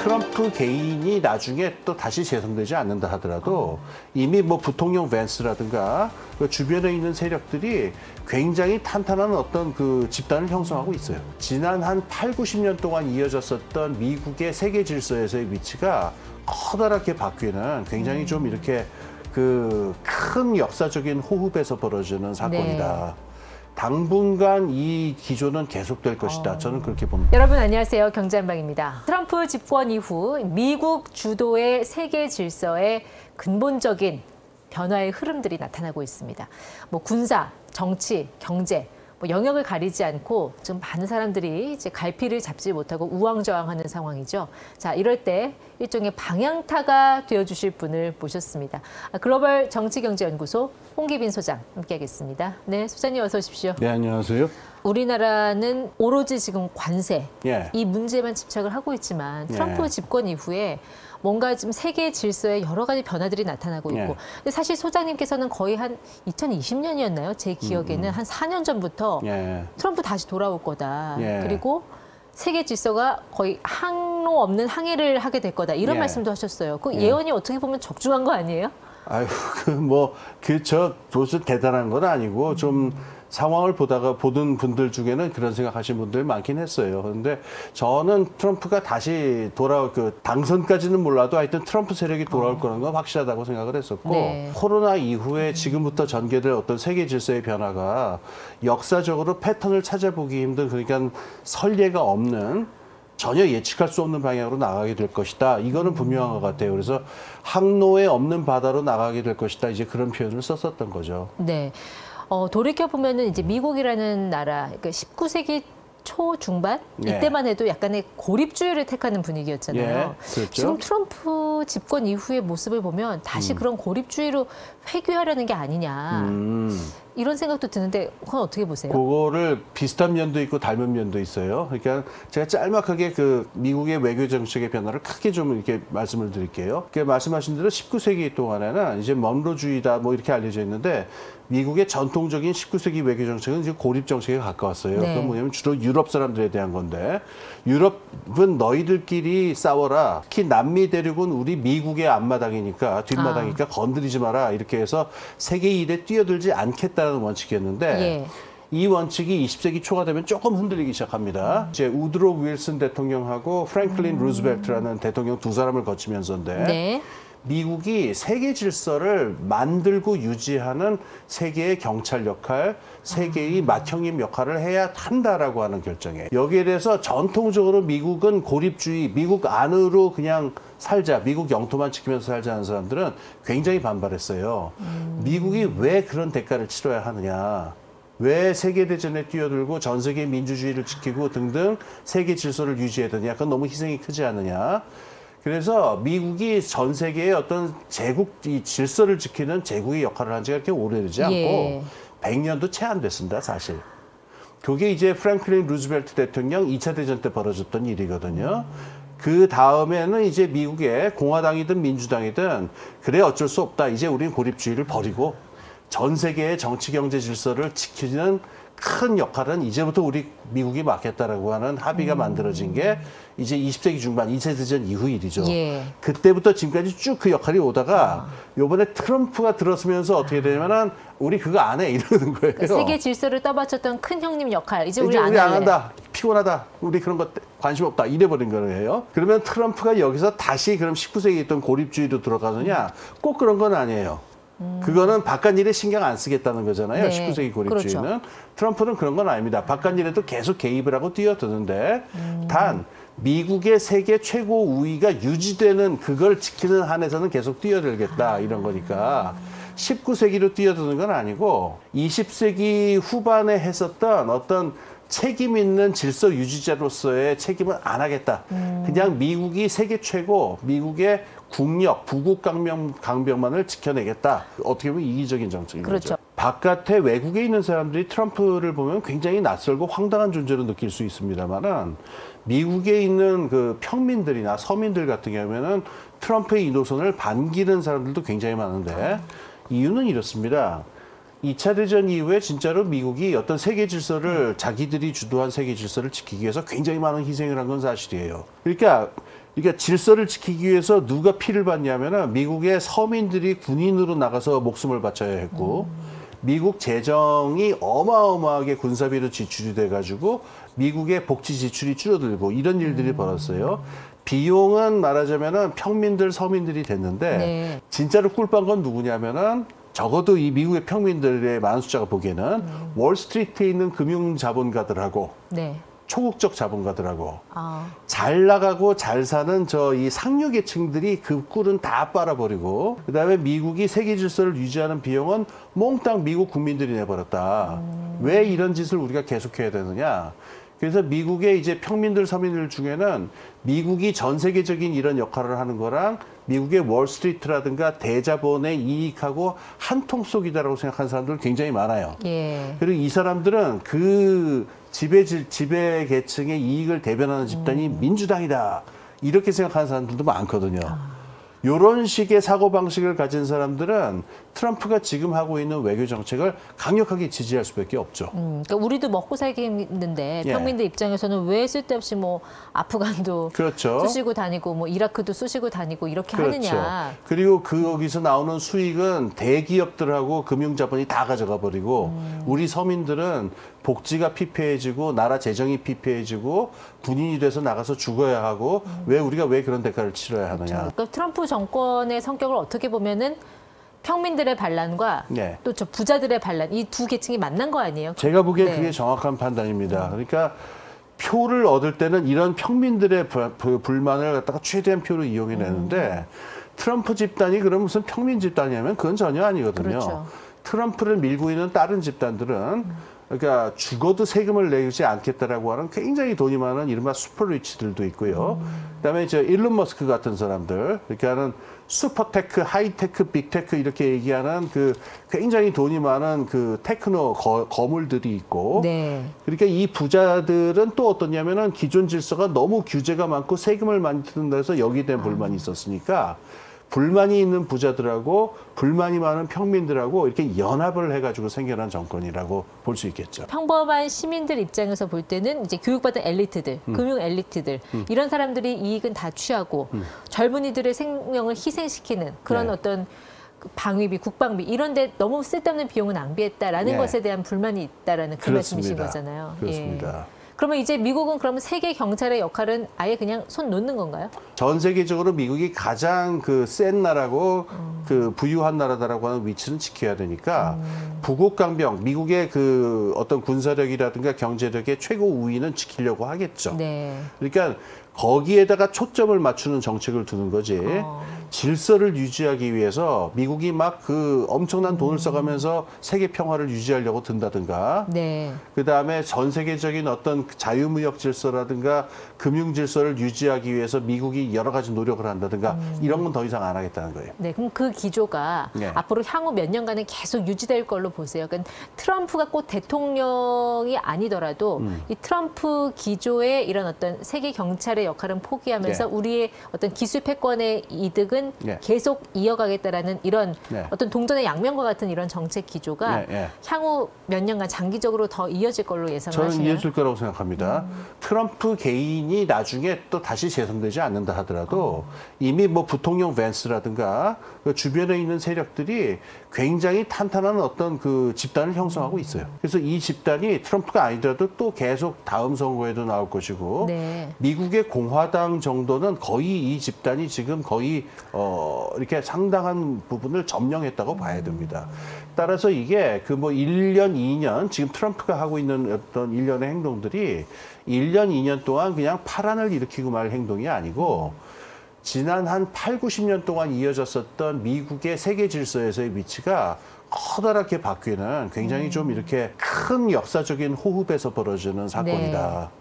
트럼프 개인이 나중에 또 다시 재선되지 않는다 하더라도 이미 뭐 부통령 밴스라든가 그 주변에 있는 세력들이 굉장히 탄탄한 어떤 그 집단을 형성하고 있어요. 지난 한 8, 90년 동안 이어졌었던 미국의 세계 질서에서의 위치가 커다랗게 바뀌는 굉장히 좀 이렇게 그 큰 역사적인 호흡에서 벌어지는 사건이다. 네. 당분간 이 기조는 계속될 것이다. 저는 그렇게 봅니다. 여러분 안녕하세요. 경제한방입니다. 트럼프 집권 이후 미국 주도의 세계 질서에 근본적인 변화의 흐름들이 나타나고 있습니다. 뭐 군사, 정치, 경제 뭐 영역을 가리지 않고 좀 많은 사람들이 이제 갈피를 잡지 못하고 우왕좌왕하는 상황이죠. 자, 이럴 때 일종의 방향타가 되어주실 분을 모셨습니다. 글로벌 정치경제연구소 홍기빈 소장 함께하겠습니다. 네, 소장님 어서 오십시오. 네, 안녕하세요. 우리나라는 오로지 지금 관세 예. 이 문제만 집착을 하고 있지만 트럼프 집권 이후에 뭔가 지금 세계 질서에 여러 가지 변화들이 나타나고 있고 근데 사실 소장님께서는 거의 한 2020년이었나요? 제 기억에는 한 4년 전부터 트럼프 다시 돌아올 거다. 그리고 세계 질서가 거의 항로 없는 항해를 하게 될 거다. 이런 말씀도 하셨어요. 그 예언이 어떻게 보면 적중한 거 아니에요? 아유, 무슨 대단한 건 아니고 좀 상황을 보던 분들 중에는 그런 생각하시는 분들이 많긴 했어요. 그런데 저는 트럼프가 다시 당선까지는 몰라도 하여튼 트럼프 세력이 돌아올 거라는 건 확실하다고 생각을 했었고 코로나 이후에 지금부터 전개될 어떤 세계 질서의 변화가 역사적으로 패턴을 찾아보기 힘든 그러니까 선례가 없는 전혀 예측할 수 없는 방향으로 나가게 될 것이다. 이거는 분명한 것 같아요. 그래서 항로에 없는 바다로 나가게 될 것이다. 이제 그런 표현을 썼었던 거죠. 네. 돌이켜보면은 이제 미국이라는 나라, 그러니까 19세기 초중반 이때만 해도 약간의 고립주의를 택하는 분위기였잖아요. 그렇죠. 지금 트럼프 집권 이후의 모습을 보면 다시 그런 고립주의로 회귀하려는 게 아니냐. 이런 생각도 드는데 그건 어떻게 보세요? 그거를 비슷한 면도 있고 닮은 면도 있어요. 그러니까 제가 짤막하게 그 미국의 외교 정책의 변화를 크게 좀 이렇게 말씀을 드릴게요. 그러니까 말씀하신 대로 19세기 동안에는 이제 먼로주의다 뭐 이렇게 알려져 있는데 미국의 전통적인 19세기 외교 정책은 이제 고립 정책에 가까웠어요. 그건 뭐냐면 주로 유럽 사람들에 대한 건데 유럽은 너희들끼리 싸워라. 특히 남미 대륙은 우리 미국의 앞마당이니까 뒷마당이니까 건드리지 마라. 이렇게 해서 세계 일에 뛰어들지 않겠다는 원칙이었는데 이 원칙이 20세기 초가 되면 조금 흔들리기 시작합니다. 이제 우드로 윌슨 대통령하고 프랭클린 루즈벨트라는 대통령 두 사람을 거치면서인데 미국이 세계 질서를 만들고 유지하는 세계의 경찰 역할, 세계의 맏형님 역할을 해야 한다라고 하는 결정이에요. 여기에 대해서 전통적으로 미국은 고립주의, 미국 안으로 그냥 살자, 미국 영토만 지키면서 살자는 사람들은 굉장히 반발했어요. 미국이 왜 그런 대가를 치러야 하느냐. 왜 세계대전에 뛰어들고 전 세계 민주주의를 지키고 등등 세계 질서를 유지해야 되냐. 그건 너무 희생이 크지 않느냐. 그래서 미국이 전 세계의 어떤 이 질서를 지키는 제국의 역할을 한 지가 그렇게 오래되지 않고 100년도 채 안 됐습니다, 사실. 그게 이제 프랭클린 루즈벨트 대통령 2차 대전 때 벌어졌던 일이거든요. 그 다음에는 이제 미국의 공화당이든 민주당이든 그래 어쩔 수 없다. 이제 우린 고립주의를 버리고 전 세계의 정치 경제 질서를 지키는 큰 역할은 이제부터 우리 미국이 맡겠다라고 하는 합의가 만들어진 게 이제 20세기 중반 2차 대전 이후 일이죠. 그때부터 지금까지 쭉 그 역할이 오다가 요번에 트럼프가 들어서면서 어떻게 되냐면은 우리 그거 안 해 이러는 거예요. 그러니까 세계 질서를 떠받쳤던 큰 형님 역할 이제 우리 안 할래. 한다. 피곤하다. 우리 그런 것 관심 없다. 이래버린 거예요. 그러면 트럼프가 여기서 다시 그럼 19세기에 있던 고립주의로 들어가느냐? 꼭 그런 건 아니에요. 그거는 바깥일에 신경 안 쓰겠다는 거잖아요. 19세기 고립주의는. 트럼프는 그런 건 아닙니다. 바깥일에도 계속 개입을 하고 뛰어드는데 단 미국의 세계 최고 우위가 유지되는 그걸 지키는 한에서는 계속 뛰어들겠다 이런 거니까 19세기로 뛰어드는 건 아니고 20세기 후반에 했었던 어떤 책임 있는 질서 유지자로서의 책임은 안 하겠다. 그냥 미국이 세계 최고, 미국의 국력, 부국 강병만을 지켜내겠다. 어떻게 보면 이기적인 정책인 거죠. 바깥에 외국에 있는 사람들이 트럼프를 보면 굉장히 낯설고 황당한 존재로 느낄 수 있습니다만은 미국에 있는 그 평민들이나 서민들 같은 경우에는 트럼프의 이 노선을 반기는 사람들도 굉장히 많은데 이유는 이렇습니다. 2차 대전 이후에 진짜로 미국이 어떤 세계 질서를 자기들이 주도한 세계 질서를 지키기 위해서 굉장히 많은 희생을 한 건 사실이에요. 그러니까 그러니까 질서를 지키기 위해서 누가 피를 받냐면은 미국의 서민들이 군인으로 나가서 목숨을 바쳐야 했고 미국 재정이 어마어마하게 군사비로 지출이 돼가지고 미국의 복지 지출이 줄어들고 이런 일들이 벌었어요. 비용은 말하자면은 평민들, 서민들이 됐는데 네. 진짜로 꿀빤 건 누구냐면은 적어도 이 미국의 평민들의 많은 숫자가 보기에는 월스트리트에 있는 금융 자본가들하고 네. 초국적 자본가들하고 아, 잘 나가고 잘 사는 저 이 상류 계층들이 그 꿀은 다 빨아버리고 그다음에 미국이 세계 질서를 유지하는 비용은 몽땅 미국 국민들이 내버렸다. 왜 이런 짓을 우리가 계속해야 되느냐? 그래서 미국의 이제 평민들, 서민들 중에는 미국이 전 세계적인 이런 역할을 하는 거랑 미국의 월스트리트라든가 대자본의 이익하고 한 통 속이다라고 생각하는 사람들 굉장히 많아요. 예. 그리고 이 사람들은 그 지배 계층의 이익을 대변하는 집단이 민주당이다. 이렇게 생각하는 사람들도 많거든요. 이런 식의 사고방식을 가진 사람들은 트럼프가 지금 하고 있는 외교 정책을 강력하게 지지할 수밖에 없죠. 그러니까 우리도 먹고 살기 힘든데 예. 평민들 입장에서는 왜 쓸데없이 뭐 아프간도 그렇죠. 쑤시고 다니고 뭐 이라크도 쑤시고 다니고 이렇게 그렇죠. 하느냐. 그리고 거기서 나오는 수익은 대기업들하고 금융자본이 다 가져가 버리고 우리 서민들은 복지가 피폐해지고 나라 재정이 피폐해지고 군인이 돼서 나가서 죽어야 하고 왜 그런 대가를 치러야 하느냐. 그러니까 트럼프 정권의 성격을 어떻게 보면은 평민들의 반란과 네. 또 저 부자들의 반란 이 두 계층이 만난 거 아니에요? 제가 보기엔 네. 그게 정확한 판단입니다. 그러니까 표를 얻을 때는 이런 평민들의 불만을 갖다가 최대한 표로 이용해내는데 트럼프 집단이 그럼 무슨 평민 집단이냐면 그건 전혀 아니거든요. 그렇죠. 트럼프를 밀고 있는 다른 집단들은 그러니까 죽어도 세금을 내지 않겠다라고 하는 굉장히 돈이 많은 이른바 슈퍼리치들도 있고요. 그다음에 이제 일론 머스크 같은 사람들, 이렇게 하는 슈퍼테크, 하이테크, 빅테크 이렇게 얘기하는 그 굉장히 돈이 많은 그 테크노 거물들이 있고, 네. 그러니까 이 부자들은 또 어떠냐면은 기존 질서가 너무 규제가 많고 세금을 많이 뜯는다 해서 여기에 대한 불만이 있었으니까. 불만이 있는 부자들하고 불만이 많은 평민들하고 이렇게 연합을 해가지고 생겨난 정권이라고 볼 수 있겠죠. 평범한 시민들 입장에서 볼 때는 이제 교육받은 엘리트들, 금융 엘리트들 이런 사람들이 이익은 다 취하고 젊은이들의 생명을 희생시키는 그런 네. 어떤 방위비, 국방비 이런데 너무 쓸데없는 비용을 낭비했다라는 네. 것에 대한 불만이 있다라는 그 말씀이신 거잖아요. 그렇습니다. 예. 그러면 이제 미국은 그러면 세계 경찰의 역할은 아예 그냥 손 놓는 건가요? 전 세계적으로 미국이 가장 그 센 나라고 그 부유한 나라다라고 하는 위치는 지켜야 되니까 부국 강병, 미국의 그 어떤 군사력이라든가 경제력의 최고 우위는 지키려고 하겠죠. 네. 그러니까 거기에다가 초점을 맞추는 정책을 두는 거지. 질서를 유지하기 위해서 미국이 막 그 엄청난 돈을 써가면서 세계 평화를 유지하려고 든다든가. 네. 그다음에 전 세계적인 어떤 자유무역 질서라든가 금융 질서를 유지하기 위해서 미국이 여러 가지 노력을 한다든가 이런 건 더 이상 안 하겠다는 거예요. 네, 그럼 그 기조가 네. 앞으로 향후 몇 년간은 계속 유지될 걸로 보세요. 그러니까 트럼프가 꼭 대통령이 아니더라도 이 트럼프 기조의 이런 어떤 세계 경찰의 역할은 포기하면서 네. 우리의 어떤 기술 패권의 이득은 네. 계속 이어가겠다라는 이런 네. 어떤 동전의 양면과 같은 이런 정책 기조가 네, 네. 향후 몇 년간 장기적으로 더 이어질 걸로 예상을 저는 하시나요? 이어질 거라고 생각합니다. 트럼프 개인이 나중에 또 다시 재선되지 않는다 하더라도 이미 뭐 부통령 밴스라든가 그 주변에 있는 세력들이 굉장히 탄탄한 어떤 그 집단을 형성하고 있어요. 그래서 이 집단이 트럼프가 아니더라도 또 계속 다음 선거에도 나올 것이고 네. 미국의 공화당 정도는 거의 이 집단이 지금 거의 이렇게 상당한 부분을 점령했다고 봐야 됩니다. 따라서 이게 그 뭐 1년, 2년 지금 트럼프가 하고 있는 어떤 일련의 행동들이 1년, 2년 동안 그냥 파란을 일으키고 말 행동이 아니고 지난 한 8, 90년 동안 이어졌었던 미국의 세계 질서에서의 위치가 커다랗게 바뀌는 굉장히 좀 이렇게 큰 역사적인 호흡에서 벌어지는 사건이다.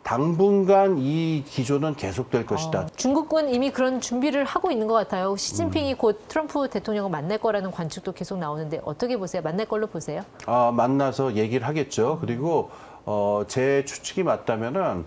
당분간 이 기조는 계속될 것이다. 중국은 이미 그런 준비를 하고 있는 것 같아요. 시진핑이 곧 트럼프 대통령을 만날 거라는 관측도 계속 나오는데 어떻게 보세요? 만날 걸로 보세요? 만나서 얘기를 하겠죠. 그리고 제 추측이 맞다면은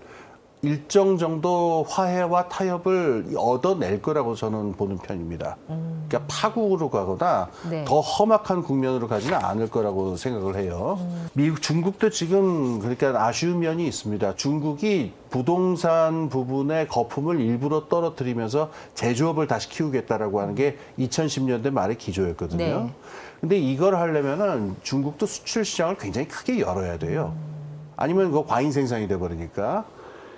일정 정도 화해와 타협을 얻어낼 거라고 저는 보는 편입니다. 그러니까 파국으로 가거나 네. 더 험악한 국면으로 가지는 않을 거라고 생각을 해요. 미국, 중국도 지금 그러니까 아쉬운 면이 있습니다. 중국이 부동산 부분의 거품을 일부러 떨어뜨리면서 제조업을 다시 키우겠다라고 하는 게 2010년대 말의 기조였거든요. 네. 근데 이걸 하려면은 중국도 수출 시장을 굉장히 크게 열어야 돼요. 아니면 그거 과잉 생산이 돼 버리니까.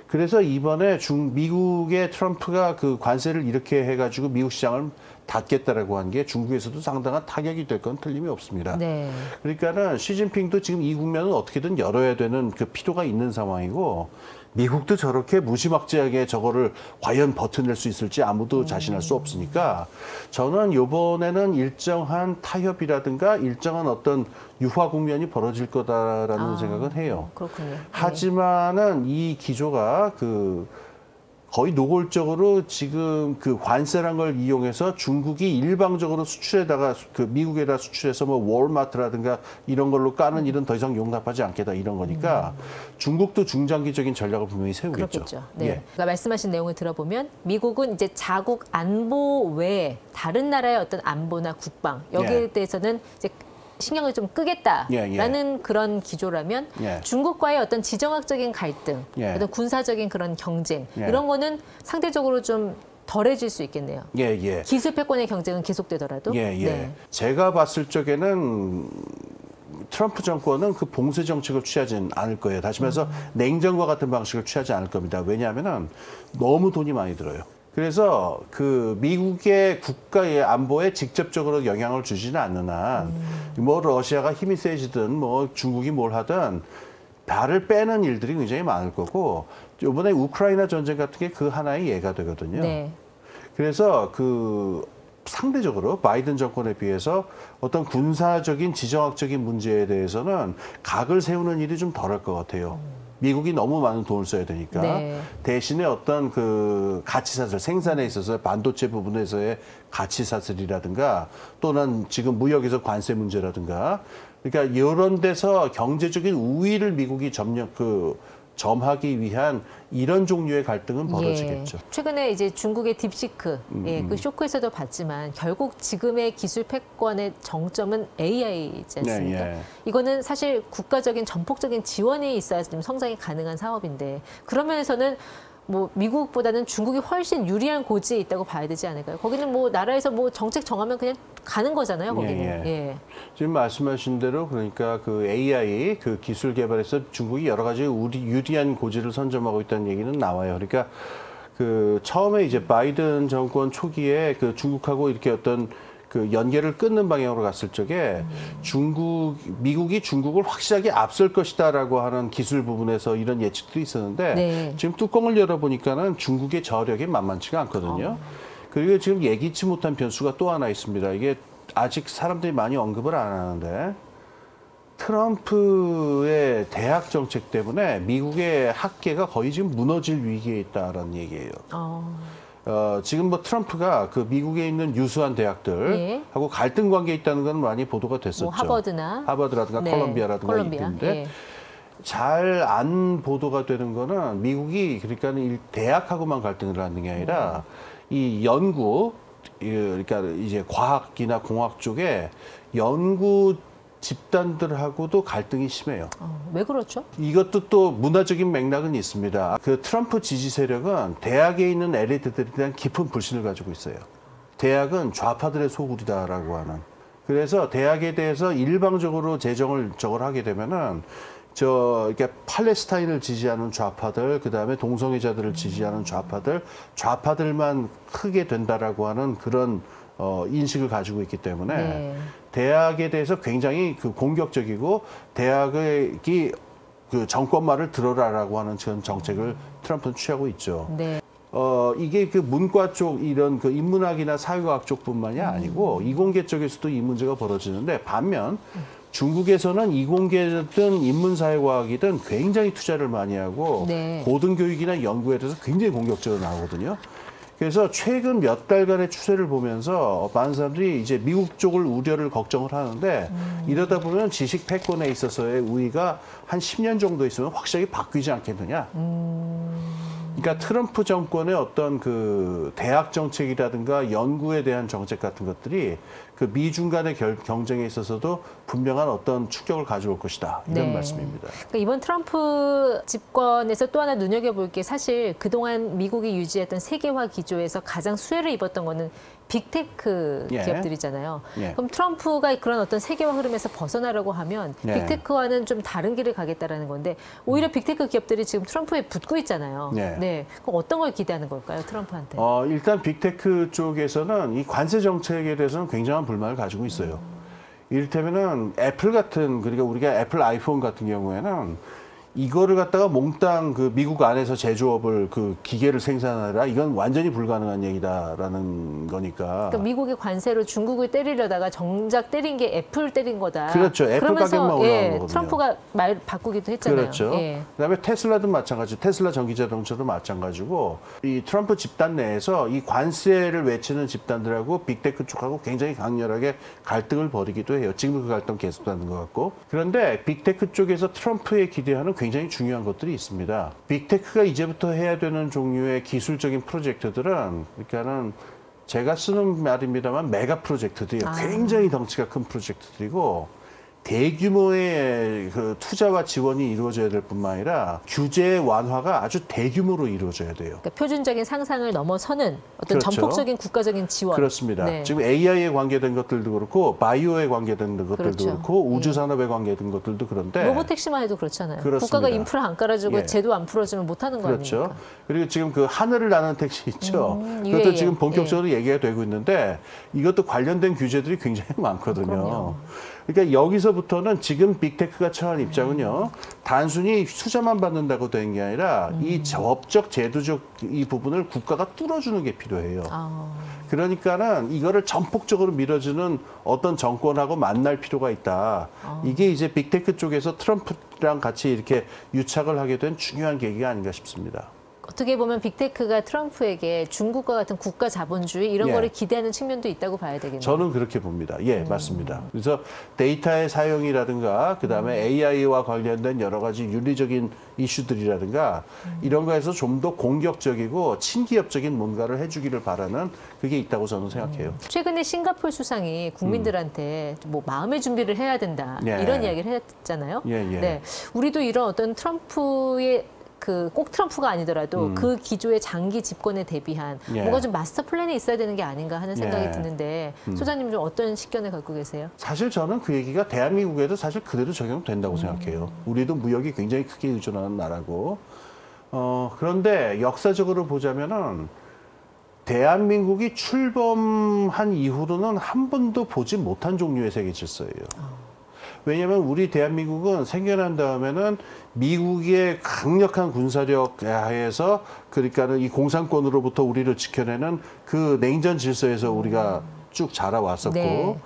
그래서 이번에 미국의 트럼프가 그 관세를 이렇게 해가지고 미국 시장을 닫겠다라고 한 게 중국에서도 상당한 타격이 될 건 틀림이 없습니다. 네. 그러니까는 시진핑도 지금 이 국면은 어떻게든 열어야 되는 그 필요가 있는 상황이고 미국도 저렇게 무지막지하게 저거를 과연 버텨낼 수 있을지 아무도 자신할 수 없으니까 저는 이번에는 일정한 타협이라든가 일정한 어떤 유화 국면이 벌어질 거다라는 생각은 해요. 그렇군요. 네. 하지만은 이 기조가 거의 노골적으로 지금 그 관세란 걸 이용해서 중국이 일방적으로 수출에다가 그 미국에다 수출해서 뭐 월마트라든가 이런 걸로 까는 일은 더 이상 용납하지 않겠다 이런 거니까 중국도 중장기적인 전략을 분명히 세우겠죠. 그렇겠죠. 네. 예. 그러니까 말씀하신 내용을 들어보면 미국은 이제 자국 안보 외에 다른 나라의 어떤 안보나 국방 여기에 예. 대해서는 이제 신경을 좀 끄겠다라는 예. 그런 기조라면 예. 중국과의 어떤 지정학적인 갈등, 예. 어떤 군사적인 그런 경쟁 예. 이런 거는 상대적으로 좀 덜해질 수 있겠네요. 예. 기술 패권의 경쟁은 계속되더라도. 예. 네. 제가 봤을 적에는 트럼프 정권은 그 봉쇄 정책을 취하지는 않을 거예요. 다시 말해서 냉전과 같은 방식을 취하지 않을 겁니다. 왜냐하면은 너무 돈이 많이 들어요. 그래서 그 미국의 국가의 안보에 직접적으로 영향을 주지는 않는 한, 뭐 러시아가 힘이 세지든 뭐 중국이 뭘 하든 발을 빼는 일들이 굉장히 많을 거고 이번에 우크라이나 전쟁 같은 게 그 하나의 예가 되거든요. 네. 그래서 그 상대적으로 바이든 정권에 비해서 어떤 군사적인 지정학적인 문제에 대해서는 각을 세우는 일이 좀 덜할 것 같아요. 미국이 너무 많은 돈을 써야 되니까 네. 대신에 어떤 그 가치 사슬 생산에 있어서 반도체 부분에서의 가치 사슬이라든가 또는 지금 무역에서 관세 문제라든가 그러니까 이런 데서 경제적인 우위를 미국이 점하기 위한 이런 종류의 갈등은 벌어지겠죠. 예. 최근에 이제 중국의 딥시크, 그 쇼크에서도 봤지만 결국 지금의 기술 패권의 정점은 AI이지 않습니까? 네, 예. 이거는 사실 국가적인 전폭적인 지원이 있어야 좀 성장이 가능한 사업인데 그런 면에서는 뭐 미국보다는 중국이 훨씬 유리한 고지에 있다고 봐야 되지 않을까요? 거기는 뭐 나라에서 뭐 정책 정하면 그냥 가는 거잖아요, 거기는. 예. 지금 말씀하신 대로 그러니까 그 AI 그 기술 개발에서 중국이 여러 가지 유리한 고지를 선점하고 있다는 얘기는 나와요. 그러니까 그 처음에 이제 바이든 정권 초기에 그 중국하고 이렇게 어떤 그 연계를 끊는 방향으로 갔을 적에 미국이 중국을 확실하게 앞설 것이다라고 하는 기술 부분에서 이런 예측도 있었는데 네. 지금 뚜껑을 열어보니까는 중국의 저력이 만만치가 않거든요. 그리고 지금 예기치 못한 변수가 또 하나 있습니다. 이게 아직 사람들이 많이 언급을 안 하는데 트럼프의 대학 정책 때문에 미국의 학계가 거의 지금 무너질 위기에 있다라는 얘기예요. 지금 뭐 트럼프가 그 미국에 있는 유수한 대학들하고 갈등 관계에 있다는 건 많이 보도가 됐었죠. 뭐 하버드라든가 네. 콜롬비아라든가 콜롬비아. 있는데 예. 잘 안 보도가 되는 거는 미국이 그러니까 대학하고만 갈등을 하는 게 아니라 이 연구 그러니까 이제 과학이나 공학 쪽에 연구 집단들하고도 갈등이 심해요. 왜 그렇죠? 이것도 또 문화적인 맥락은 있습니다. 그 트럼프 지지 세력은 대학에 있는 엘리트들에 대한 깊은 불신을 가지고 있어요. 대학은 좌파들의 소굴이다라고 하는. 그래서 대학에 대해서 일방적으로 저걸 하게 되면은 이렇게 팔레스타인을 지지하는 좌파들, 그 다음에 동성애자들을 지지하는 좌파들만 크게 된다라고 하는 그런 인식을 가지고 있기 때문에 네. 대학에 대해서 굉장히 그 공격적이고 대학의 그 정권말을 들어라라고 하는 그런 정책을 트럼프는 취하고 있죠. 네. 이게 그 문과 쪽 이런 그 인문학이나 사회과학 쪽뿐만이 아니고 이공계 쪽에서도 이 문제가 벌어지는데 반면 중국에서는 이공계든 인문사회과학이든 굉장히 투자를 많이 하고 네. 고등교육이나 연구에 대해서 굉장히 공격적으로 나오거든요. 그래서 최근 몇 달간의 추세를 보면서 많은 사람들이 이제 미국 쪽을 우려를 걱정을 하는데 이러다 보면 지식 패권에 있어서의 우위가 한 10년 정도 있으면 확실하게 바뀌지 않겠느냐. 그러니까 트럼프 정권의 어떤 그 대학 정책이라든가 연구에 대한 정책 같은 것들이 그 미중 간의 경쟁에 있어서도 분명한 어떤 충격을 가져올 것이다. 이런 네. 말씀입니다. 그러니까 이번 트럼프 집권에서 또 하나 눈여겨볼 게 사실 그동안 미국이 유지했던 세계화 기조에서 가장 수혜를 입었던 거는 빅테크 예. 기업들이잖아요. 예. 그럼 트럼프가 그런 어떤 세계화 흐름에서 벗어나려고 하면 예. 빅테크와는 좀 다른 길을 가겠다라는 건데 오히려 빅테크 기업들이 지금 트럼프에 붙고 있잖아요. 예. 네. 그럼 어떤 걸 기대하는 걸까요, 트럼프한테? 일단 빅테크 쪽에서는 이 관세 정책에 대해서는 굉장한 불만을 가지고 있어요. 이를테면은 애플 같은, 그러니까 우리가 애플 아이폰 같은 경우에는 이거를 갖다가 몽땅 그 미국 안에서 제조업을 그 기계를 생산하라, 이건 완전히 불가능한 얘기다라는 거니까. 그러니까 미국의 관세로 중국을 때리려다가 정작 때린 게 애플 때린 거다. 그렇죠. 애플 그러면서 가격만 올라간 거거든요. 트럼프가 말 바꾸기도 했잖아요. 그렇죠. 예. 그다음에 테슬라도 마찬가지, 테슬라 전기자동차도 마찬가지고 이 트럼프 집단 내에서 이 관세를 외치는 집단들하고 빅테크 쪽하고 굉장히 강렬하게 갈등을 벌이기도 해요. 지금 그 갈등 계속되는 것 같고. 그런데 빅테크 쪽에서 트럼프에 기대하는 굉장히 중요한 것들이 있습니다. 빅테크가 이제부터 해야 되는 종류의 기술적인 프로젝트들은, 그러니까는 제가 쓰는 말입니다만 메가 프로젝트들이에요. 굉장히 덩치가 큰 프로젝트들이고 대규모의 그 투자와 지원이 이루어져야 될 뿐만 아니라 규제 완화가 아주 대규모로 이루어져야 돼요. 그러니까 표준적인 상상을 넘어서는 어떤 그렇죠. 전폭적인 국가적인 지원. 그렇습니다. 네. 지금 AI에 관계된 것들도 그렇고 바이오에 관계된 것들도 그렇죠. 그렇고 우주산업에 관계된 것들도 그런데 로보택시만 해도 그렇잖아요. 그렇습니다. 국가가 인프라 안 깔아주고 예. 제도 안 풀어주면 못하는 거 그렇죠. 아닙니까? 그리고 지금 그 하늘을 나는 택시 있죠. 그것도 UAE. 지금 본격적으로 얘기가 되고 있는데 이것도 관련된 규제들이 굉장히 많거든요. 그럼요. 그러니까 여기서부터는 지금 빅테크가 처한 입장은요, 단순히 투자만 받는다고 되는 게 아니라 이 법적, 제도적 이 부분을 국가가 뚫어주는 게 필요해요. 그러니까는 이거를 전폭적으로 밀어주는 어떤 정권하고 만날 필요가 있다. 이게 이제 빅테크 쪽에서 트럼프랑 같이 이렇게 유착을 하게 된 중요한 계기가 아닌가 싶습니다. 어떻게 보면 빅테크가 트럼프에게 중국과 같은 국가 자본주의 이런 예. 거를 기대하는 측면도 있다고 봐야 되겠네요. 저는 그렇게 봅니다. 예, 맞습니다. 그래서 데이터의 사용이라든가 그다음에 AI와 관련된 여러 가지 윤리적인 이슈들이라든가 이런 거에서 좀 더 공격적이고 친기업적인 뭔가를 해주기를 바라는 그게 있다고 저는 생각해요. 최근에 싱가포르 수상이 국민들한테 뭐 마음의 준비를 해야 된다 예. 이런 이야기를 했잖아요. 예, 예. 네, 우리도 이런 어떤 트럼프의 꼭 트럼프가 아니더라도 그 기조의 장기 집권에 대비한 예. 뭔가 좀 마스터 플랜이 있어야 되는 게 아닌가 하는 생각이 예. 드는데 소장님 좀 어떤 식견을 갖고 계세요? 사실 저는 그 얘기가 대한민국에도 사실 그대로 적용된다고 생각해요. 우리도 무역이 굉장히 크게 의존하는 나라고. 그런데 역사적으로 보자면은 대한민국이 출범한 이후로는 한 번도 보지 못한 종류의 세계 질서예요. 왜냐하면 우리 대한민국은 생겨난 다음에는 미국의 강력한 군사력 하에서 그러니까는 이 공산권으로부터 우리를 지켜내는 그 냉전 질서에서 우리가 쭉 자라왔었고 네.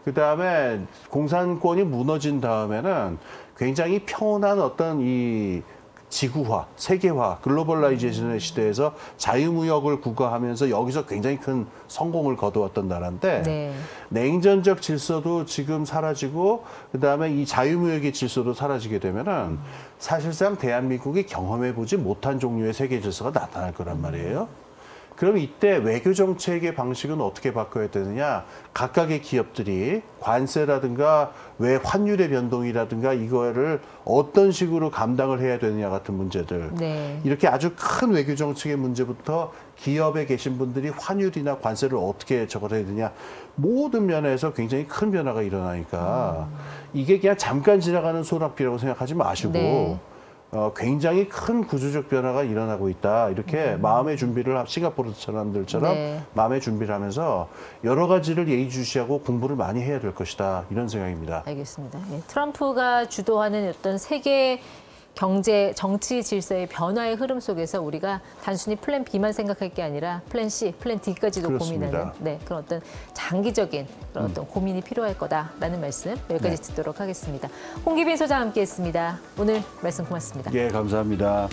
그다음에 공산권이 무너진 다음에는 굉장히 평온한 어떤 이 지구화, 세계화, 글로벌라이제이션의 시대에서 자유무역을 구가하면서 여기서 굉장히 큰 성공을 거두었던 나라인데 네. 냉전적 질서도 지금 사라지고 그다음에 이 자유무역의 질서도 사라지게 되면은 사실상 대한민국이 경험해보지 못한 종류의 세계 질서가 나타날 거란 말이에요. 그럼 이때 외교 정책의 방식은 어떻게 바꿔야 되느냐? 각각의 기업들이 관세라든가 외 환율의 변동이라든가 이거를 어떤 식으로 감당을 해야 되느냐 같은 문제들. 네. 이렇게 아주 큰 외교 정책의 문제부터 기업에 계신 분들이 환율이나 관세를 어떻게 저걸 해야 되냐. 모든 면에서 굉장히 큰 변화가 일어나니까 이게 그냥 잠깐 지나가는 소낙비라고 생각하지 마시고 네. 굉장히 큰 구조적 변화가 일어나고 있다. 이렇게 마음의 준비를 싱가포르 사람들처럼 네. 마음의 준비를 하면서 여러 가지를 예의주시하고 공부를 많이 해야 될 것이다. 이런 생각입니다. 알겠습니다. 예, 트럼프가 주도하는 어떤 세계 경제, 정치 질서의 변화의 흐름 속에서 우리가 단순히 플랜 B만 생각할 게 아니라 플랜 C, 플랜 D까지도 그렇습니다. 고민하는 그런 어떤 장기적인 그런 어떤 고민이 필요할 거다라는 말씀 여기까지 네. 듣도록 하겠습니다. 홍기빈 소장 함께했습니다. 오늘 말씀 고맙습니다. 예, 감사합니다.